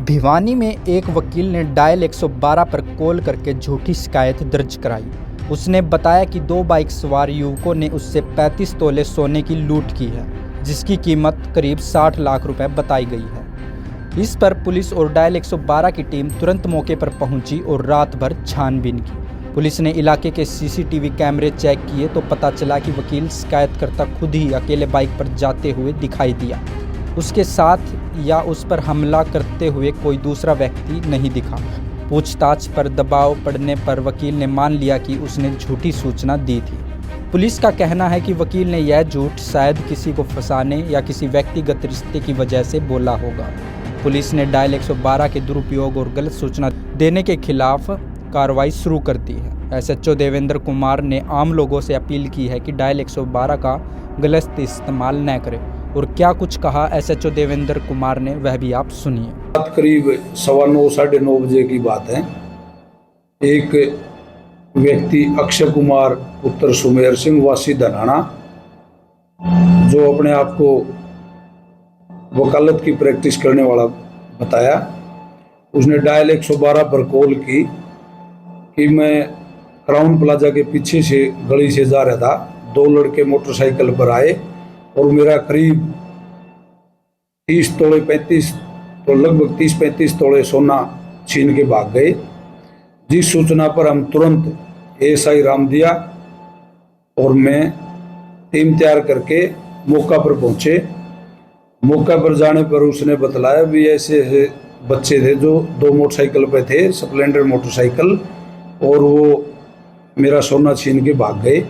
भिवानी में एक वकील ने डायल 112 पर कॉल करके झूठी शिकायत दर्ज कराई। उसने बताया कि 2 बाइक सवार युवकों ने उससे 35 तोले सोने की लूट की है, जिसकी कीमत करीब 60 लाख रुपए बताई गई है। इस पर पुलिस और डायल 112 की टीम तुरंत मौके पर पहुंची और रात भर छानबीन की। पुलिस ने इलाके के सीसीटीवी कैमरे चेक किए तो पता चला कि वकील शिकायतकर्ता खुद ही अकेले बाइक पर जाते हुए दिखाई दिया। उसके साथ या उस पर हमला करते हुए कोई दूसरा व्यक्ति नहीं दिखा। पूछताछ पर दबाव पड़ने पर वकील ने मान लिया कि उसने झूठी सूचना दी थी। पुलिस का कहना है कि वकील ने यह झूठ शायद किसी को फंसाने या किसी व्यक्तिगत रिश्ते की वजह से बोला होगा। पुलिस ने डायल 112 के दुरुपयोग और गलत सूचना देने के खिलाफ कार्रवाई शुरू कर दी है। एसएचओ देवेंद्र कुमार ने आम लोगों से अपील की है कि डायल 112 का गलत इस्तेमाल न करें। और क्या कुछ कहा एसएचओ देवेंद्र कुमार ने, वह भी आप सुनिए। रात करीब 9:15 साढ़े 9 बजे की बात है। एक व्यक्ति अक्षय कुमार पुत्र सुमेर सिंह वासी धनाना, जो अपने आप को वकालत की प्रैक्टिस करने वाला बताया, उसने डायल 112 पर कॉल की कि मैं क्राउन प्लाजा के पीछे से गली से जा रहा था। 2 लड़के मोटरसाइकिल पर आए और मेरा करीब 30 तोले 35 तो लगभग 30-35 तोले सोना छीन के भाग गए। जिस सूचना पर हम तुरंत एएसआई रामदिया और मैं टीम तैयार करके मौका पर पहुंचे। मौका पर जाने पर उसने बतलाया भी ऐसे बच्चे थे जो 2 मोटरसाइकिल पे थे, स्प्लेंडर मोटरसाइकिल, और वो मेरा सोना छीन के भाग गए।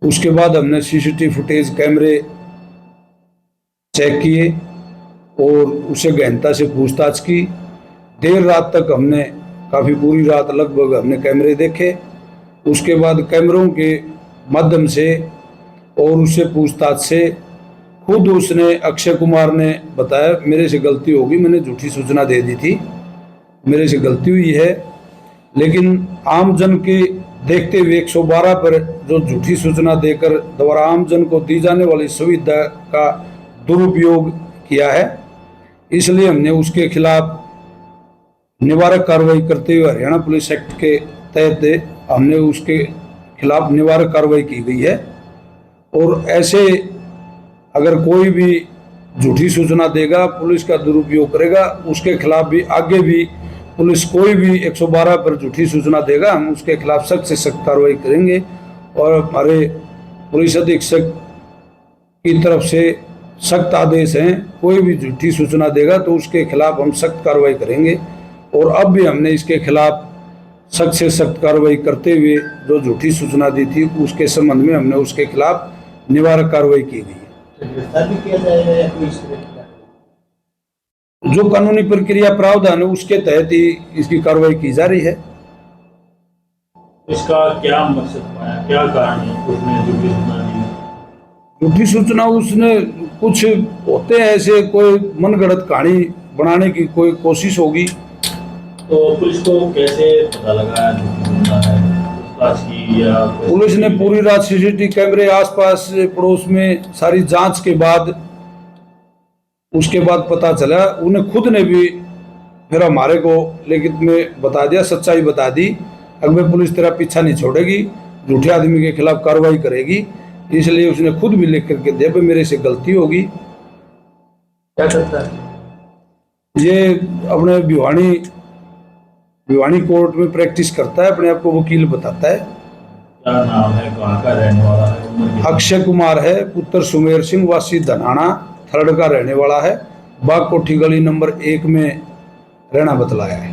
उसके बाद हमने सीसीटीवी फुटेज कैमरे चेक किए और उसे गहनता से पूछताछ की। देर रात तक हमने काफ़ी पूरी रात लगभग हमने कैमरे देखे। उसके बाद कैमरों के माध्यम से और उससे पूछताछ से खुद उसने अक्षय कुमार ने बताया मेरे से गलती होगी, मैंने झूठी सूचना दे दी थी, मेरे से गलती हुई है। लेकिन आम जन के देखते हुए 112 पर जो झूठी सूचना देकर द्वारा आम जन को दी जाने वाली सुविधा का दुरुपयोग किया है, इसलिए हमने उसके खिलाफ निवारक कार्रवाई करते हुए हरियाणा पुलिस एक्ट के तहत हमने उसके खिलाफ निवारक कार्रवाई की गई है। और ऐसे अगर कोई भी झूठी सूचना देगा, पुलिस का दुरुपयोग करेगा, उसके खिलाफ भी आगे भी पुलिस कोई भी 112 पर झूठी सूचना देगा, हम उसके खिलाफ सख्त से सख्त कार्रवाई करेंगे। और हमारे पुलिस अधीक्षक की तरफ से सख्त आदेश हैं, कोई भी झूठी सूचना देगा तो उसके खिलाफ हम सख्त कार्रवाई करेंगे। और अब भी हमने इसके खिलाफ सख्त से सख्त कार्रवाई करते हुए जो झूठी सूचना दी थी उसके संबंध में हमने उसके खिलाफ निवारक कार्रवाई की गई है। जो कानूनी प्रक्रिया प्रावधान है उसके तहत ही इसकी कार्रवाई की जा रही है। इसका क्या मकसद पाया, क्या कारण है उसने झूठी सूचना दी? झूठी सूचना उसने कुछ होते हैं ऐसे कोई मनगढ़ंत कहानी बनाने की कोई कोशिश होगी। तो पुलिस को कैसे पता लगा झूठी सूचना है? की या पुलिस ने पूरी रात सीसीटीवी कैमरे आसपास पड़ोस में सारी जांच के बाद उसके बाद पता चला। उन्हें खुद ने भी फिर हमारे को लिखित में बता दिया, सच्चाई बता दी, अगर पुलिस तेरा पीछा नहीं छोड़ेगी, झूठे आदमी के खिलाफ कार्रवाई करेगी। इसलिए उसने खुद भी लिख करके दिया भाई मेरे से गलती होगी। क्या करता है ये? अपने भिवानी कोर्ट में प्रैक्टिस करता है, अपने आप को वकील बताता है। क्या नाम है, कहाँ का रहने वाला है? अक्षय कुमार है, पुत्र सुमेर सिंह वासी धनाना, थर्ड का रहने वाला है। बाग कोठी गली नंबर 1 में रहना बतलाया है।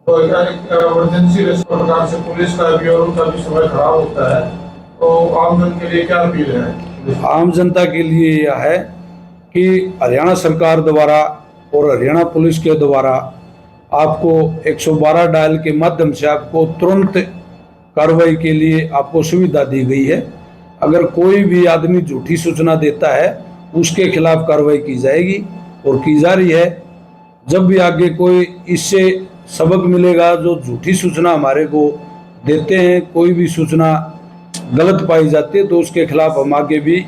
तो इमरजेंसी प्रकार से पुलिस का भी और उनका भी समय खराब होता है, तो आम जन के लिए क्या अपील है? आम जनता के लिए यह है कि हरियाणा सरकार द्वारा और हरियाणा पुलिस के द्वारा आपको 112 डायल के माध्यम से आपको तुरंत कार्रवाई के लिए आपको सुविधा दी गई है। अगर कोई भी आदमी झूठी सूचना देता है उसके खिलाफ कार्रवाई की जाएगी और की जा रही है। जब भी आगे कोई इससे सबक मिलेगा, जो झूठी सूचना हमारे को देते हैं, कोई भी सूचना गलत पाई जाती है तो उसके खिलाफ हम आगे भी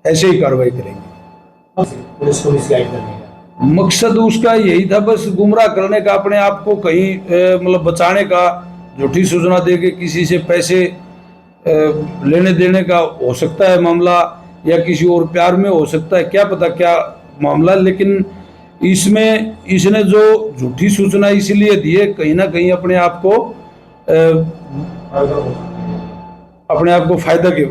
ऐसे ही कार्रवाई करेंगे। पुलिस को मिसगाइड करने का? मकसद उसका यही था, बस गुमराह करने का, अपने आप को कहीं मतलब बचाने का, झूठी सूचना दे के किसी से पैसे लेने देने का हो सकता है मामला, या किसी और प्यार में हो सकता है, क्या पता क्या मामला। लेकिन इसमें इसने जो झूठी सूचना इसलिए दी है, कहीं ना कहीं अपने आप को फायदा के